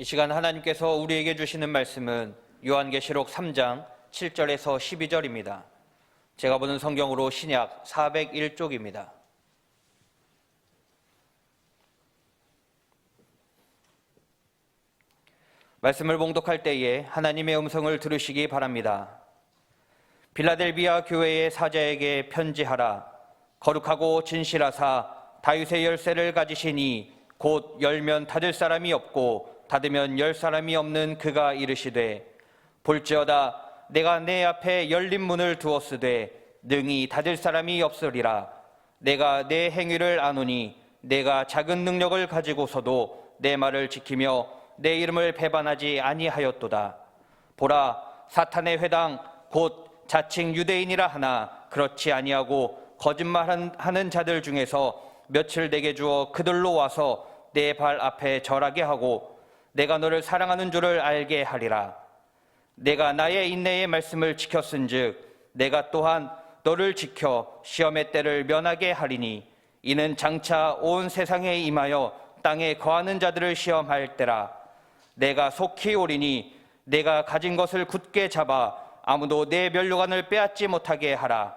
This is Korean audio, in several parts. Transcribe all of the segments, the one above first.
이 시간 하나님께서 우리에게 주시는 말씀은 요한계시록 3장 7절에서 12절입니다. 제가 보는 성경으로 신약 401쪽입니다. 말씀을 봉독할 때에 하나님의 음성을 들으시기 바랍니다. 빌라델비아 교회의 사자에게 편지하라. 거룩하고 진실하사 다윗의 열쇠를 가지시니 곧 열면 닫을 사람이 없고 닫으면 열 사람이 없는 그가 이르시되, 볼지어다 내가 내 앞에 열린 문을 두었으되 능히 닫을 사람이 없으리라. 내가 내 행위를 아노니 내가 작은 능력을 가지고서도 내 말을 지키며 내 이름을 배반하지 아니하였도다. 보라, 사탄의 회당 곧 자칭 유대인이라 하나 그렇지 아니하고 거짓말하는 자들 중에서 며칠 내게 주어 그들로 와서 내 발 앞에 절하게 하고 내가 너를 사랑하는 줄을 알게 하리라. 내가 나의 인내의 말씀을 지켰은즉 내가 또한 너를 지켜 시험의 때를 면하게 하리니 이는 장차 온 세상에 임하여 땅에 거하는 자들을 시험할 때라. 내가 속히 오리니 내가 가진 것을 굳게 잡아 아무도 내 면류관을 빼앗지 못하게 하라.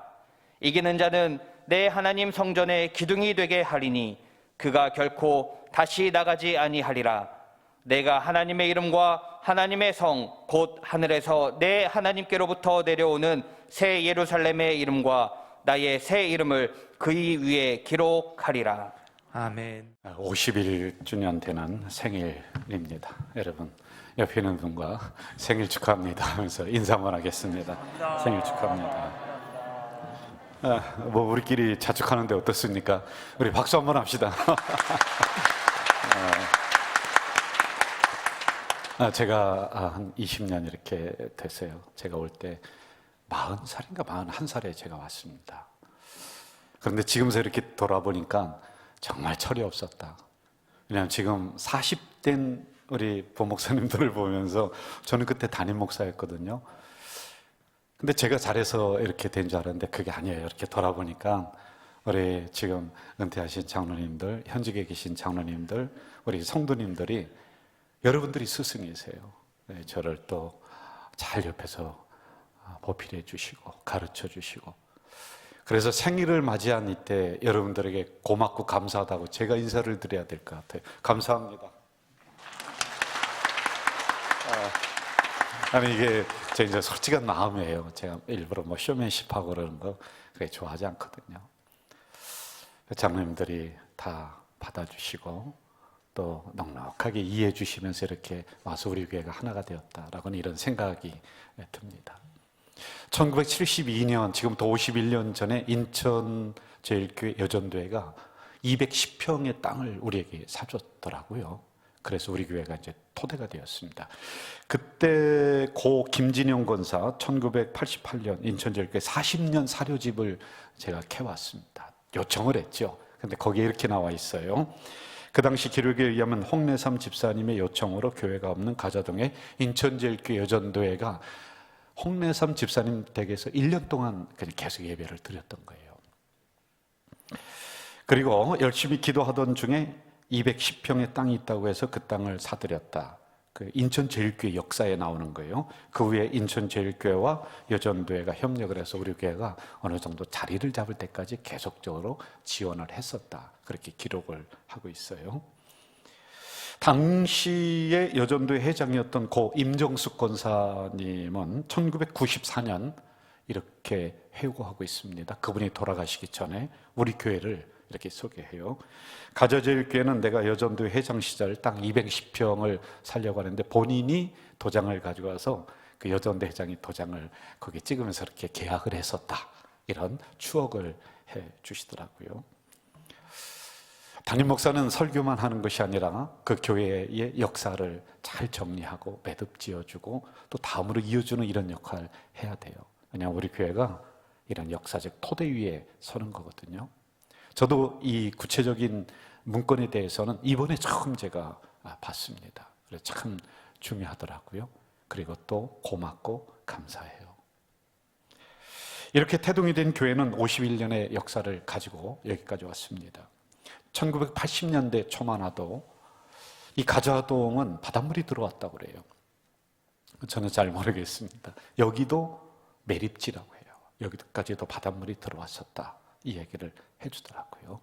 이기는 자는 내 하나님 성전의 기둥이 되게 하리니 그가 결코 다시 나가지 아니하리라. 내가 하나님의 이름과 하나님의 성 곧 하늘에서 내 하나님께로부터 내려오는 새 예루살렘의 이름과 나의 새 이름을 그의 위에 기록하리라. 아멘. 51주년 되는 생일입니다. 여러분 옆에 있는 분과 생일 축하합니다 하면서 인사 한번 하겠습니다. 생일 축하합니다. 뭐 우리끼리 자축하는데 어떻습니까? 우리 박수 한번 합시다. 제가 한 20년 이렇게 됐어요. 제가 올 때 40살인가 41살에 제가 왔습니다. 그런데 지금서 이렇게 돌아보니까 정말 철이 없었다. 왜냐하면 지금 40된 우리 부목사님들을 보면서 저는 그때 담임 목사였거든요. 근데 제가 잘해서 이렇게 된 줄 알았는데 그게 아니에요. 이렇게 돌아보니까 우리 지금 은퇴하신 장로님들, 현직에 계신 장로님들, 우리 성도님들이 여러분들이 스승이세요. 네, 저를 또 잘 옆에서 보필해 주시고 가르쳐 주시고, 그래서 생일을 맞이한 이때 여러분들에게 고맙고 감사하다고 제가 인사를 드려야 될 것 같아요. 감사합니다. 아니 이게 제 이제 솔직한 마음이에요. 제가 일부러 뭐 쇼맨십하고 그러는 거 그게 좋아하지 않거든요. 장로님들이 다 받아주시고 또 넉넉하게 이해해 주시면서 이렇게 와서 우리 교회가 하나가 되었다라고는 이런 생각이 듭니다. 1972년 지금부터 51년 전에 인천 제일교회 여전도회가 210평의 땅을 우리에게 사줬더라고요. 그래서 우리 교회가 이제 토대가 되었습니다. 그때 고 김진영 권사 1988년 인천제일교회 40년 사료집을 제가 캐왔습니다. 요청을 했죠. 근데 거기에 이렇게 나와 있어요. 그 당시 기록에 의하면 홍내삼 집사님의 요청으로 교회가 없는 가자동의 인천제일교회 여전도회가 홍내삼 집사님 댁에서 1년 동안 그냥 계속 예배를 드렸던 거예요. 그리고 열심히 기도하던 중에 210평의 땅이 있다고 해서 그 땅을 사들였다. 그 인천제일교회 역사에 나오는 거예요. 그 후에 인천제일교회와 여전도회가 협력을 해서 우리 교회가 어느 정도 자리를 잡을 때까지 계속적으로 지원을 했었다. 그렇게 기록을 하고 있어요. 당시에 여전도회 회장이었던 고 임정숙 권사님은 1994년 이렇게 회고하고 있습니다. 그분이 돌아가시기 전에 우리 교회를 이렇게 소개해요. 가저제일교회는 내가 여전도회 회장 시절 땅 210평을 살려고 하는데 본인이 도장을 가지고 와서 그 여전도회 회장이 도장을 거기 찍으면서 이렇게 계약을 했었다. 이런 추억을 해 주시더라고요. 담임 목사는 설교만 하는 것이 아니라 그 교회의 역사를 잘 정리하고 매듭 지어주고 또 다음으로 이어주는 이런 역할을 해야 돼요. 왜냐하면 우리 교회가 이런 역사적 토대 위에 서는 거거든요. 저도 이 구체적인 문건에 대해서는 이번에 처음 제가 봤습니다. 그래서 참 중요하더라고요. 그리고 또 고맙고 감사해요. 이렇게 태동이 된 교회는 51년의 역사를 가지고 여기까지 왔습니다. 1980년대 초만 와도 이 가자동은 바닷물이 들어왔다고 그래요. 저는 잘 모르겠습니다. 여기도 매립지라고 해요. 여기까지도 바닷물이 들어왔었다, 이 얘기를 해주더라고요.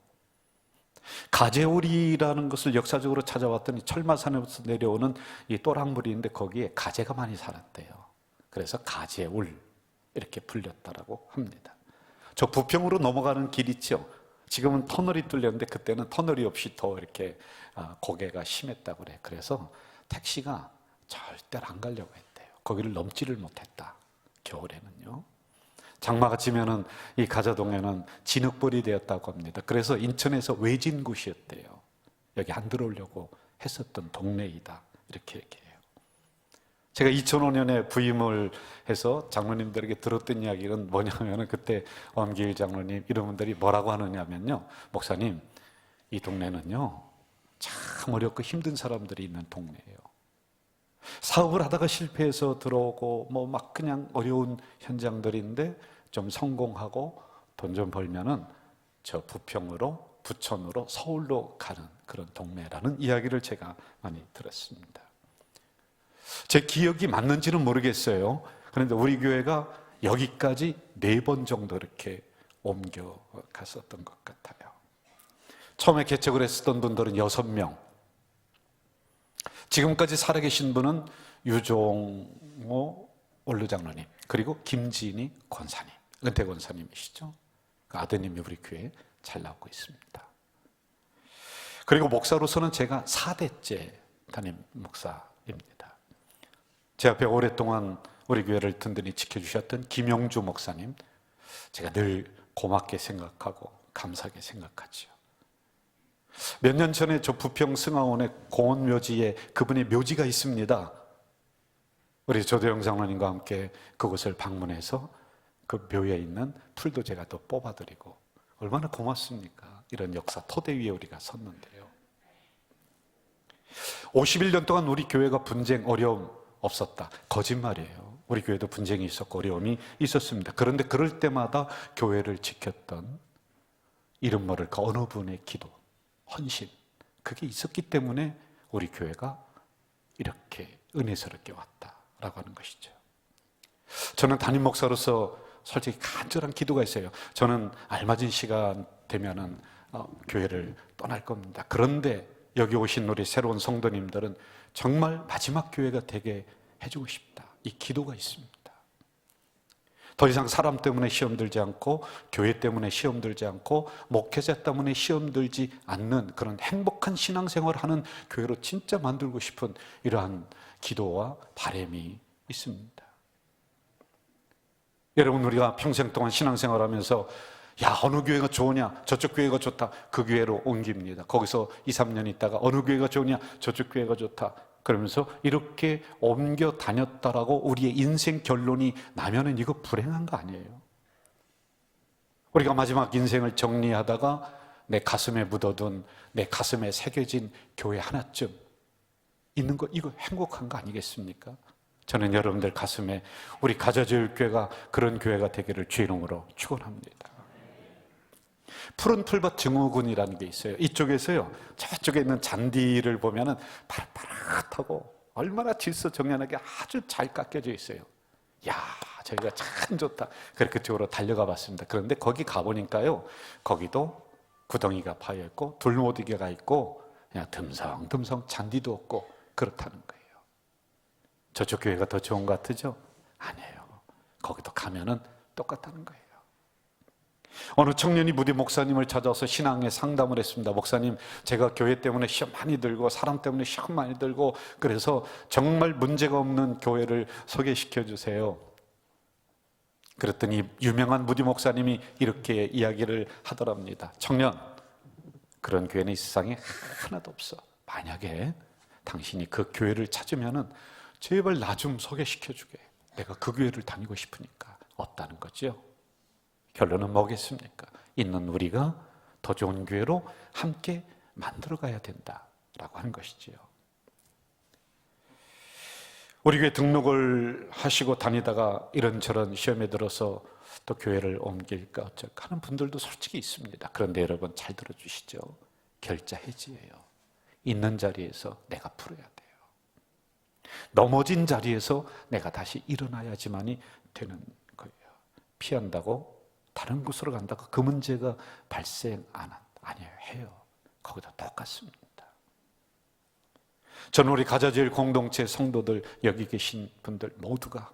가재울이라는 것을 역사적으로 찾아봤더니 철마산에서 내려오는 이 또랑물인데 거기에 가재가 많이 살았대요. 그래서 가재울 이렇게 불렸다라고 합니다. 저 부평으로 넘어가는 길 있죠. 지금은 터널이 뚫렸는데 그때는 터널이 없이 더 이렇게 고개가 심했다고 그래. 그래서 택시가 절대로 안 가려고 했대요. 거기를 넘지를 못했다, 겨울에는요. 장마가 지면은 이 가자동에는 진흙벌이 되었다고 합니다. 그래서 인천에서 외진 곳이었대요. 여기 안 들어오려고 했었던 동네이다, 이렇게 얘기해요. 제가 2005년에 부임을 해서 장로님들에게 들었던 이야기는 뭐냐면은, 그때 엄기일 장로님 이런 분들이 뭐라고 하느냐면요, 목사님, 이 동네는요 참 어렵고 힘든 사람들이 있는 동네예요. 사업을 하다가 실패해서 들어오고 뭐 막 그냥 어려운 현장들인데 좀 성공하고 돈 좀 벌면은 저 부평으로, 부천으로, 서울로 가는 그런 동네라는 이야기를 제가 많이 들었습니다. 제 기억이 맞는지는 모르겠어요. 그런데 우리 교회가 여기까지 4번 정도 이렇게 옮겨 갔었던 것 같아요. 처음에 개척을 했었던 분들은 6명. 지금까지 살아계신 분은 유종호 원로장로님, 그리고 김진희 권사님, 은퇴 권사님이시죠. 그 아드님이 우리 교회에 잘 나오고 있습니다. 그리고 목사로서는 제가 4대째 담임 목사입니다. 제 앞에 오랫동안 우리 교회를 든든히 지켜주셨던 김영주 목사님, 제가 늘 고맙게 생각하고 감사하게 생각하죠. 몇 년 전에 저 부평 승하원의 공원묘지에 그분의 묘지가 있습니다. 우리 조대영 장로님과 함께 그곳을 방문해서 그 묘에 있는 풀도 제가 또 뽑아드리고, 얼마나 고맙습니까? 이런 역사 토대 위에 우리가 섰는데요. 51년 동안 우리 교회가 분쟁, 어려움 없었다, 거짓말이에요. 우리 교회도 분쟁이 있었고 어려움이 있었습니다. 그런데 그럴 때마다 교회를 지켰던 이름 모를 그 어느 분의 기도, 헌신, 그게 있었기 때문에 우리 교회가 이렇게 은혜스럽게 왔다라고 하는 것이죠. 저는 담임 목사로서 솔직히 간절한 기도가 있어요. 저는 알맞은 시간 되면은 교회를 떠날 겁니다. 그런데 여기 오신 우리 새로운 성도님들은 정말 마지막 교회가 되게 해주고 싶다, 이 기도가 있습니다. 더 이상 사람 때문에 시험 들지 않고, 교회 때문에 시험 들지 않고, 목회자 때문에 시험 들지 않는 그런 행복한 신앙생활을 하는 교회로 진짜 만들고 싶은 이러한 기도와 바람이 있습니다. 여러분, 우리가 평생 동안 신앙생활하면서 야, 어느 교회가 좋으냐, 저쪽 교회가 좋다, 그 교회로 옮깁니다. 거기서 2, 3년 있다가 어느 교회가 좋으냐, 저쪽 교회가 좋다, 그러면서 이렇게 옮겨 다녔다라고 우리의 인생 결론이 나면은 이거 불행한 거 아니에요? 우리가 마지막 인생을 정리하다가 내 가슴에 묻어둔, 내 가슴에 새겨진 교회 하나쯤 있는 거, 이거 행복한 거 아니겠습니까? 저는 여러분들 가슴에 우리 가자제일교회가 그런 교회가 되기를 주의 이름으로 축원합니다. 푸른 풀밭 증후군이라는 게 있어요. 이쪽에서요, 저쪽에 있는 잔디를 보면은 파릇파릇하고 얼마나 질서정연하게 아주 잘 깎여져 있어요. 야, 저기가 참 좋다. 그래서 그쪽으로 달려가 봤습니다. 그런데 거기 가보니까요, 거기도 구덩이가 파여 있고 돌모디개가 있고 그냥 듬성듬성 잔디도 없고 그렇다는 거예요. 저쪽 교회가 더 좋은 것 같으죠? 아니에요. 거기도 가면은 똑같다는 거예요. 어느 청년이 무디 목사님을 찾아와서 신앙의 상담을 했습니다. 목사님, 제가 교회 때문에 시험 많이 들고 사람 때문에 시험 많이 들고 그래서 정말 문제가 없는 교회를 소개시켜 주세요. 그랬더니 유명한 무디 목사님이 이렇게 이야기를 하더랍니다. 청년, 그런 교회는 이 세상에 하나도 없어. 만약에 당신이 그 교회를 찾으면은 제발 나 좀 소개시켜 주게. 내가 그 교회를 다니고 싶으니까. 없다는 거죠. 결론은 뭐겠습니까? 있는 우리가 더 좋은 교회로 함께 만들어가야 된다라고 하는 것이지요. 우리 교회 등록을 하시고 다니다가 이런저런 시험에 들어서 또 교회를 옮길까 어쩔까 하는 분들도 솔직히 있습니다. 그런데 여러분 잘 들어주시죠. 결자 해지예요. 있는 자리에서 내가 풀어야 돼요. 넘어진 자리에서 내가 다시 일어나야지만이 되는 거예요. 피한다고 다른 곳으로 간다고 그 문제가 발생 아니에요. 해요. 거기도 똑같습니다. 저는 우리 가자질 공동체 성도들, 여기 계신 분들 모두가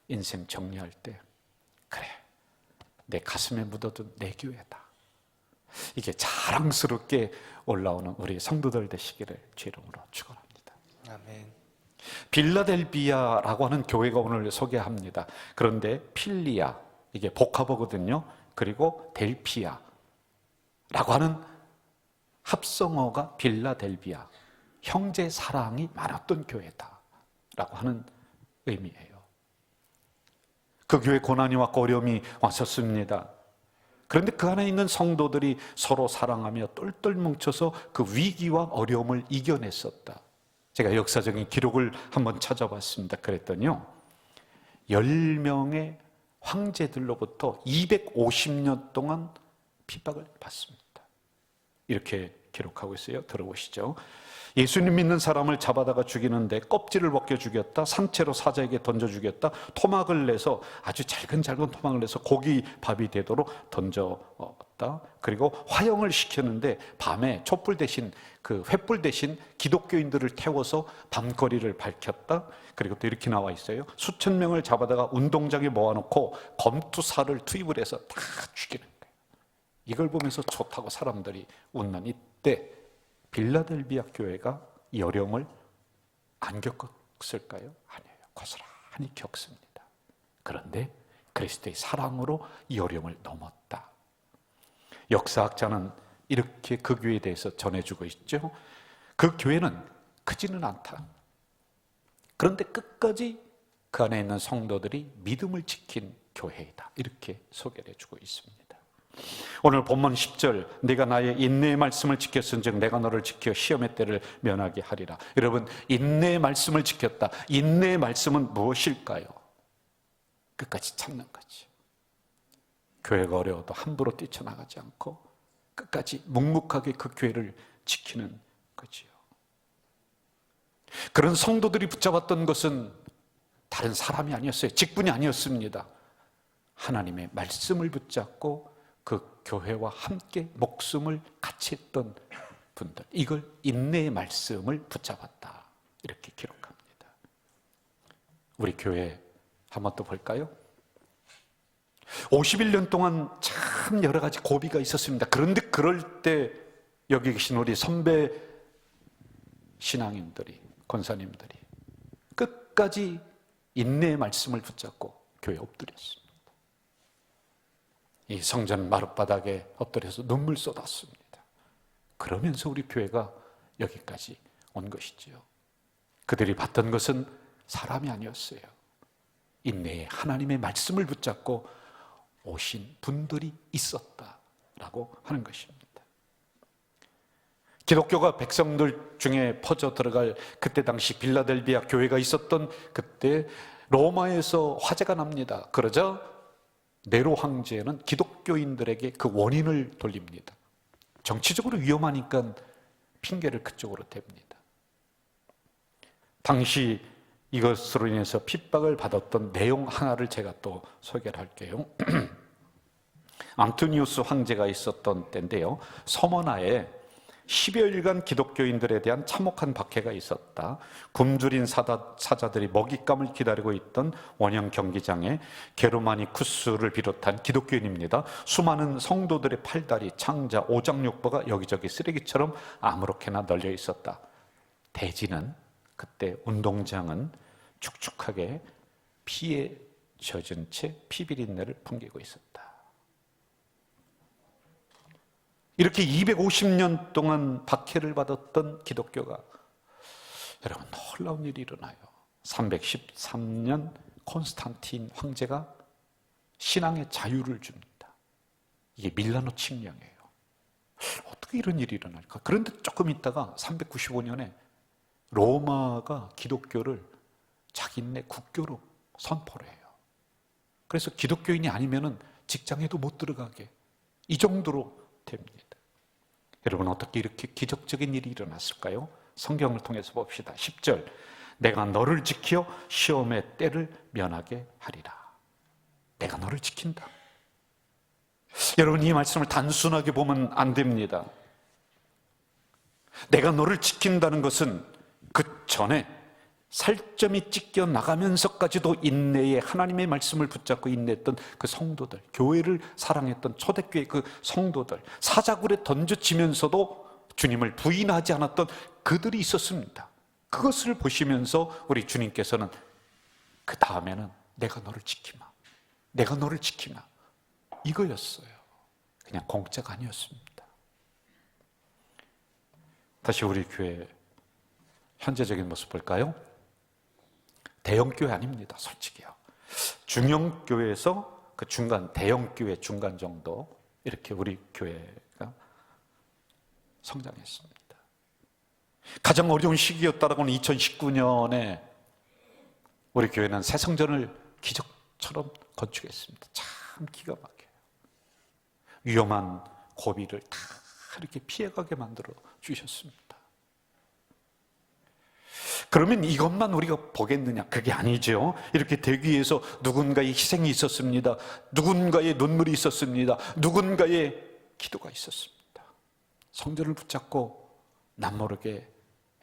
인생 정리할 때, 그래, 내 가슴에 묻어둔 내 교회다, 이게 자랑스럽게 올라오는 우리 성도들 되시기를 주 이름으로 축원합니다. 아멘. 빌라델비아라고 하는 교회가 오늘 소개합니다. 그런데 필리아, 이게 복합어거든요. 그리고 델피아라고 하는 합성어가 빌라델비아, 형제 사랑이 많았던 교회다라고 하는 의미예요. 그 교회 고난이 왔고 어려움이 왔었습니다. 그런데 그 안에 있는 성도들이 서로 사랑하며 똘똘 뭉쳐서 그 위기와 어려움을 이겨냈었다. 제가 역사적인 기록을 한번 찾아봤습니다. 그랬더니요, 10명의 황제들로부터 250년 동안 핍박을 받습니다. 이렇게 기록하고 있어요. 들어보시죠. 예수님 믿는 사람을 잡아다가 죽이는데 껍질을 벗겨 죽였다, 산채로 사자에게 던져 죽였다, 토막을 내서 아주 잘근 토막을 내서 고기 밥이 되도록 던졌다. 그리고 화형을 시켰는데 밤에 촛불 대신, 그 횃불 대신 기독교인들을 태워서 밤거리를 밝혔다. 그리고 또 이렇게 나와 있어요. 수천 명을 잡아다가 운동장에 모아놓고 검투사를 투입을 해서 다 죽이는 거예요. 이걸 보면서 좋다고 사람들이 웃는 이때 빌라델비아 교회가 이 어려움을 안 겪었을까요? 아니에요. 고스란히 겪습니다. 그런데 그리스도의 사랑으로 이 어려움을 넘었다. 역사학자는 이렇게 그 교회에 대해서 전해주고 있죠. 그 교회는 크지는 않다. 그런데 끝까지 그 안에 있는 성도들이 믿음을 지킨 교회이다. 이렇게 소개를 해주고 있습니다. 오늘 본문 10절, 네가 나의 인내의 말씀을 지켰은즉 내가 너를 지켜 시험의 때를 면하게 하리라. 여러분, 인내의 말씀을 지켰다. 인내의 말씀은 무엇일까요? 끝까지 참는 거지. 교회가 어려워도 함부로 뛰쳐나가지 않고 끝까지 묵묵하게 그 교회를 지키는 거지요. 그런 성도들이 붙잡았던 것은 다른 사람이 아니었어요. 직분이 아니었습니다. 하나님의 말씀을 붙잡고 그 교회와 함께 목숨을 같이 했던 분들, 이걸 인내의 말씀을 붙잡았다. 이렇게 기록합니다. 우리 교회 한번 또 볼까요? 51년 동안 참 여러 가지 고비가 있었습니다. 그런데 그럴 때 여기 계신 우리 선배 신앙인들이, 권사님들이 끝까지 인내의 말씀을 붙잡고 교회에 엎드렸습니다. 이 성전 마룻바닥에 엎드려서 눈물 쏟았습니다. 그러면서 우리 교회가 여기까지 온 것이지요. 그들이 봤던 것은 사람이 아니었어요. 인내의 하나님의 말씀을 붙잡고 오신 분들이 있었다라고 하는 것입니다. 기독교가 백성들 중에 퍼져 들어갈 그때 당시 빌라델비아 교회가 있었던 그때 로마에서 화재가 납니다. 그러자 네로 황제는 기독교인들에게 그 원인을 돌립니다. 정치적으로 위험하니까 핑계를 그쪽으로 댑니다. 당시 이것으로 인해서 핍박을 받았던 내용 하나를 제가 또 소개를 할게요. 안토니우스 황제가 있었던 때인데요, 서머나에 10여일간 기독교인들에 대한 참혹한 박해가 있었다. 굶주린 사자들이 먹잇감을 기다리고 있던 원형 경기장에 게르마니쿠스를 비롯한 기독교인입니다. 수많은 성도들의 팔다리, 창자, 오장육부가 여기저기 쓰레기처럼 아무렇게나 널려 있었다. 대지는, 그때 운동장은 축축하게 피에 젖은 채 피비린내를 풍기고 있었다. 이렇게 250년 동안 박해를 받았던 기독교가, 여러분, 놀라운 일이 일어나요. 313년 콘스탄틴 황제가 신앙의 자유를 줍니다. 이게 밀라노 칙령이에요. 어떻게 이런 일이 일어날까? 그런데 조금 있다가 395년에 로마가 기독교를 자기네 국교로 선포를 해요. 그래서 기독교인이 아니면은 직장에도 못 들어가게, 이 정도로 됩니다. 여러분, 어떻게 이렇게 기적적인 일이 일어났을까요? 성경을 통해서 봅시다. 10절, 내가 너를 지켜 시험의 때를 면하게 하리라. 내가 너를 지킨다. 여러분, 이 말씀을 단순하게 보면 안 됩니다. 내가 너를 지킨다는 것은 그 전에 살점이 찢겨 나가면서까지도 인내의 하나님의 말씀을 붙잡고 인내했던 그 성도들, 교회를 사랑했던 초대교회 그 성도들, 사자굴에 던져지면서도 주님을 부인하지 않았던 그들이 있었습니다. 그것을 보시면서 우리 주님께서는 그 다음에는 내가 너를 지키마, 내가 너를 지키마, 이거였어요. 그냥 공짜가 아니었습니다. 다시 우리 교회 현재적인 모습 볼까요? 대형교회 아닙니다, 솔직히요. 중형교회에서 그 중간, 대형교회 중간 정도, 이렇게 우리 교회가 성장했습니다. 가장 어려운 시기였다라고는 2019년에 우리 교회는 새 성전을 기적처럼 건축했습니다. 참 기가 막혀요. 위험한 고비를 다 이렇게 피해가게 만들어 주셨습니다. 그러면 이것만 우리가 보겠느냐? 그게 아니죠. 이렇게 되기 위해서 누군가의 희생이 있었습니다. 누군가의 눈물이 있었습니다. 누군가의 기도가 있었습니다. 성전을 붙잡고 남모르게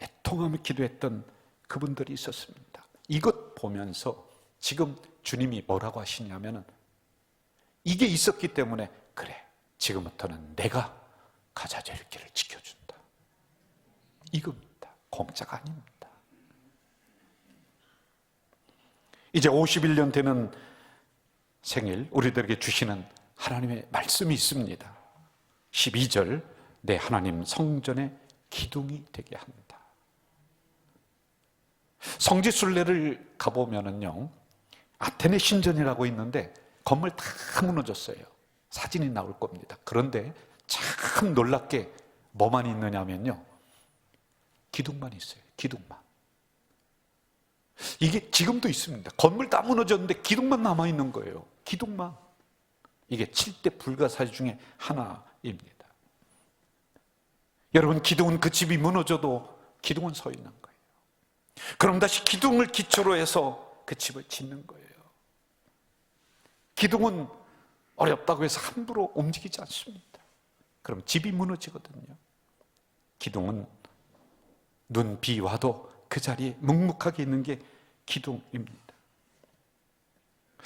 애통하며 기도했던 그분들이 있었습니다. 이것 보면서 지금 주님이 뭐라고 하시냐면은, 이게 있었기 때문에 그래, 지금부터는 내가 가자될 길을 지켜준다. 이겁니다. 공짜가 아닙니다. 이제 51년 되는 생일, 우리들에게 주시는 하나님의 말씀이 있습니다. 12절, 내 하나님 성전의 기둥이 되게 한다. 성지순례를 가보면은요, 아테네 신전이라고 있는데 건물 다 무너졌어요. 사진이 나올 겁니다. 그런데 참 놀랍게 뭐만 있느냐면요, 기둥만 있어요. 기둥만. 이게 지금도 있습니다. 건물 다 무너졌는데 기둥만 남아있는 거예요. 기둥만. 이게 7대 불가사의 중에 하나입니다. 여러분, 기둥은 그 집이 무너져도 기둥은 서 있는 거예요. 그럼 다시 기둥을 기초로 해서 그 집을 짓는 거예요. 기둥은 어렵다고 해서 함부로 움직이지 않습니다. 그럼 집이 무너지거든요. 기둥은 눈, 비 와도 그 자리에 묵묵하게 있는 게 기둥입니다.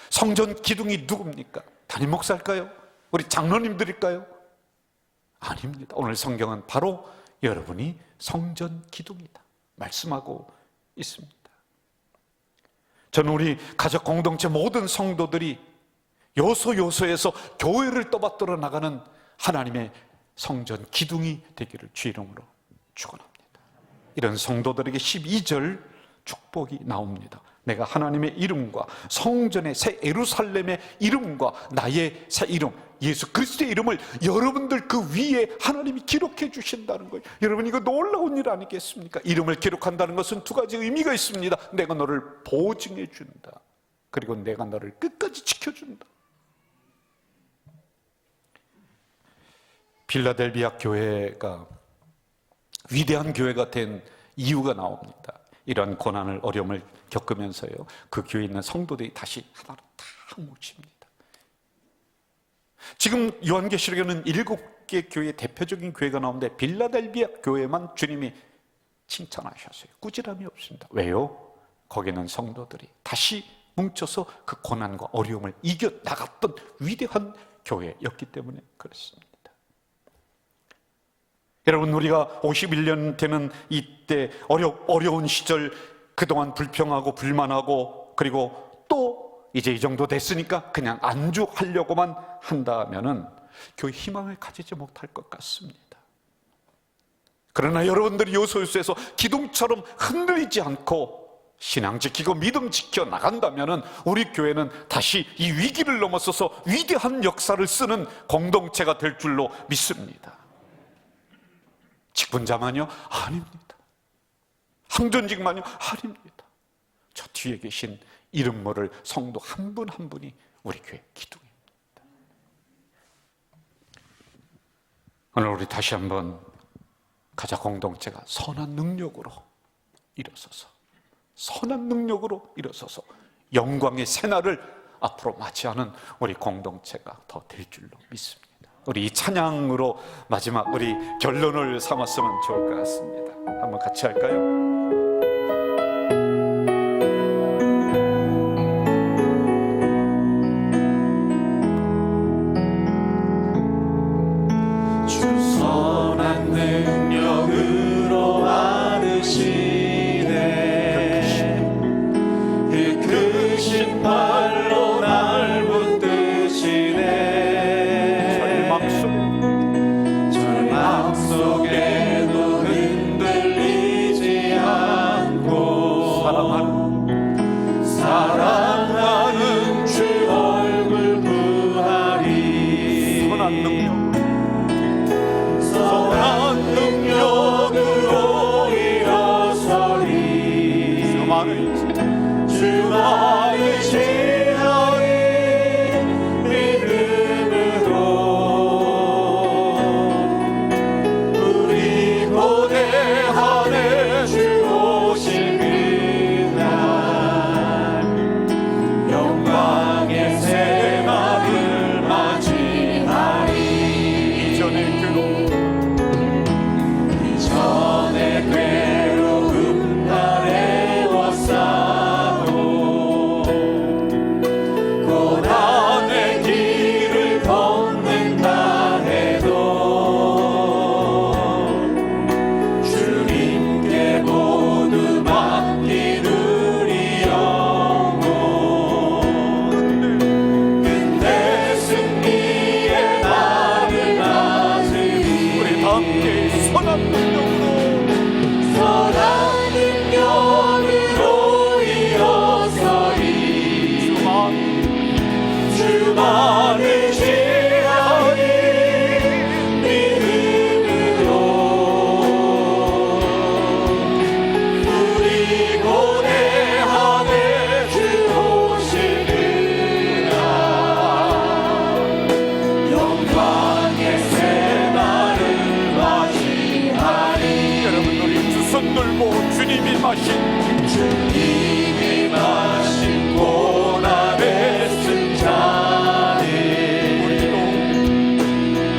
성전 기둥이 누굽니까? 담임 목사일까요? 우리 장로님들일까요? 아닙니다. 오늘 성경은 바로 여러분이 성전 기둥이다 말씀하고 있습니다. 저는 우리 가족 공동체 모든 성도들이 요소요소에서 교회를 떠받들어 나가는 하나님의 성전 기둥이 되기를 주 이름으로 축원합니다. 이런 성도들에게 12절 축복이 나옵니다. 내가 하나님의 이름과 성전의 새 예루살렘의 이름과 나의 새 이름 예수 그리스도의 이름을 여러분들 그 위에 하나님이 기록해 주신다는 거예요. 여러분, 이거 놀라운 일 아니겠습니까? 이름을 기록한다는 것은 두 가지 의미가 있습니다. 내가 너를 보증해 준다, 그리고 내가 너를 끝까지 지켜준다. 필라델비아 교회가 위대한 교회가 된 이유가 나옵니다. 이런 고난을, 어려움을 겪으면서요, 그 교회에 있는 성도들이 다시 하나로 다 모집니다. 지금 요한계시록에는 7개 교회의 대표적인 교회가 나오는데 필라델비아 교회만 주님이 칭찬하셨어요. 꾸지람이 없습니다. 왜요? 거기는 성도들이 다시 뭉쳐서 그 고난과 어려움을 이겨나갔던 위대한 교회였기 때문에 그렇습니다. 여러분, 우리가 51년 되는 이때 어려운 시절, 그동안 불평하고 불만하고, 그리고 또 이제 이 정도 됐으니까 그냥 안주하려고만 한다면은 교회 희망을 가지지 못할 것 같습니다. 그러나 여러분들이 요소요소에서 기둥처럼 흔들리지 않고 신앙 지키고 믿음 지켜 나간다면은 우리 교회는 다시 이 위기를 넘어서서 위대한 역사를 쓰는 공동체가 될 줄로 믿습니다. 직분자만요? 아닙니다. 항전직만요? 아닙니다. 저 뒤에 계신 이름 모를 성도 한 분 한 분이 우리 교회 기둥입니다. 오늘 우리 다시 한번 가자 공동체가 선한 능력으로 일어서서, 선한 능력으로 일어서서 영광의 새날을 앞으로 맞이하는 우리 공동체가 더 될 줄로 믿습니다. 우리 이 찬양으로 마지막 우리 결론을 삼았으면 좋을 것 같습니다. 한번 같이 할까요? 선한 능력으로 아르시네 그 크신 발로 날 붙드시네 절망 속에도 흔들리지 않고 사랑하는 주 얼굴 구하리 선한 능력으로 일어서리 주 많으시나니 믿음으로 우리 고대하네 주 오실 그날 영광의 새날을 맞이하리 이전의 괴로움 날에 왔사도 고난의 길을 걷는다 해도 주님께 모두 맡긴 우리 영혼 근데 승리의 날을 맞으리 우리 다 함께 선한 능력으로 일어서리 주 많으시나니 믿음으로 우리 고대하네 주 오실 그날 영광의 새날을 맞이하리 여러분 우리 두 손 들고 주님이 마신 고난의 승자니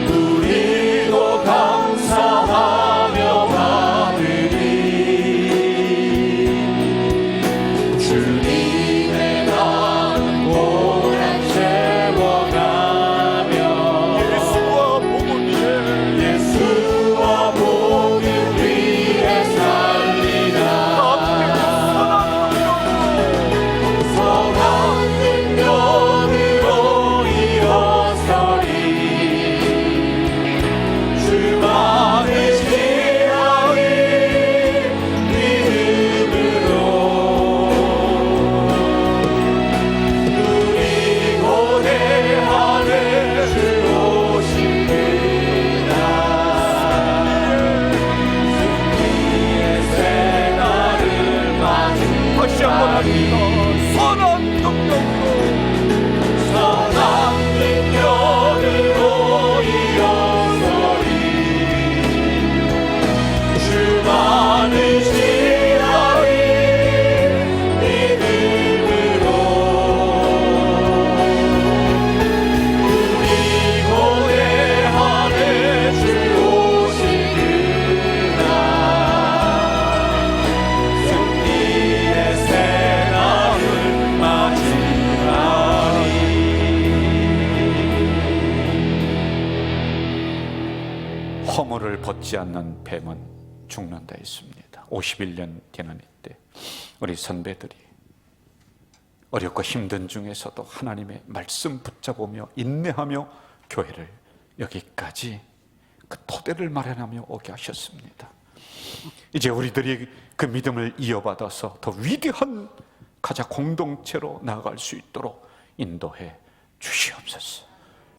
우리도 감사하며 받으리 주님의 나는 고난 채워가며 예수와 복음 위에 살리라 선한 능력으로 일어서리 주 많으시나니 믿음으로 우리 고대하네 주 오신 그날 승리의 새날을 맞이 다시 한번 합니다. 선한 능력으로 일어서리 주 많으시나니 믿음으로 우리 고대하네 주 오실 그날 승리의 새날을 맞이하리 허물을 벗지 않는 뱀은 죽는다 했습니다. 51년 되는 이때 우리 선배들이 어렵고 힘든 중에서도 하나님의 말씀 붙잡으며 인내하며 교회를 여기까지 그 토대를 마련하며 오게 하셨습니다. 이제 우리들이 그 믿음을 이어받아서 더 위대한 가자 공동체로 나아갈 수 있도록 인도해 주시옵소서.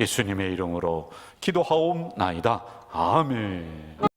예수님의 이름으로 기도하옵나이다. 아멘.